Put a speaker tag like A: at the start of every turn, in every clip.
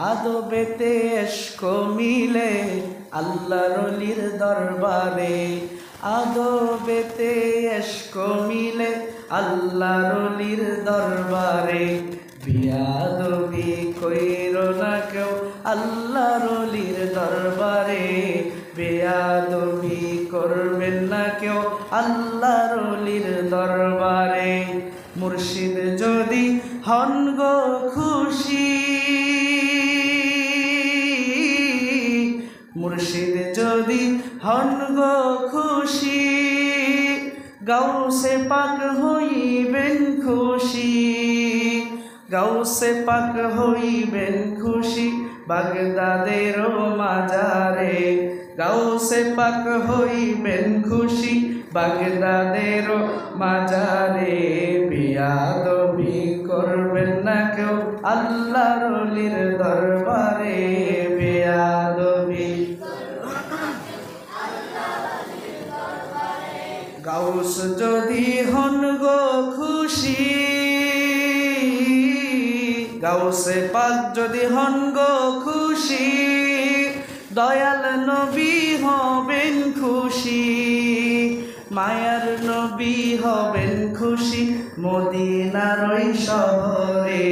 A: আদবেতে এশক মিলে আল্লাহর ওলির দরবারে, আদবেতে এশক মিলে আল্লাহর ওলির দরবারে। বিয়াদবি কইরো না কেউ আল্লাহর ওলির দরবারে, বেয়াদবি করবেন না কেউ আল্লাহর ওলির দরবারে। মুর্শিদ যদি হন গো খুশি, মুর্শিদ যদি হন গো খুশি, গাউসে পাক হইবেন খুশি, গাউসে পাক হইবেন খুশি বাগদাদের মাজারে। গাউসে পাক হইবেন খুশি বাগদাদের মাজারে। বিয়াদবি করবেন না কেউ আল্লাহর ওলির দরবারে, বিয়াদবি। গাউস যদি হন গো খুশি, গাউসে পাক যদি হন গো খুশি, দয়াল নবী হবেন খুশি, মায়ার নবী হবেন খুশি মদিনার ওই শহরে।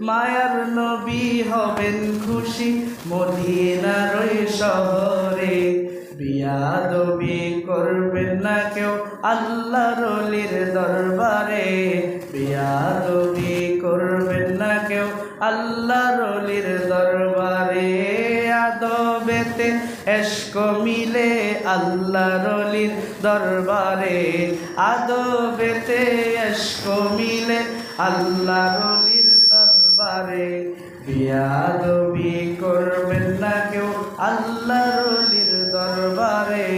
A: মায়ার নবী হবেন খুশি মদিনার ওই শহরে। বিয়াদবি করবেন না কেউ আল্লাহর ওলির দরবারে, বিয়াদবি করবেন না কেউ আল্লাহর ওলির দরবারে। আদবেতে এশক মিলে আল্লাহর ওলির দরবারে, আদবেতে এশক মিলে আল্লাহর ওলির দরবারে। বিয়াদবি করবেন না কেউ আল্লাহর ওলির দরবারে,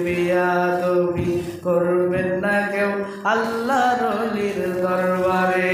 A: বিয়াদবি করবেন না কেউ আল্লাহর ওলির দরবারে।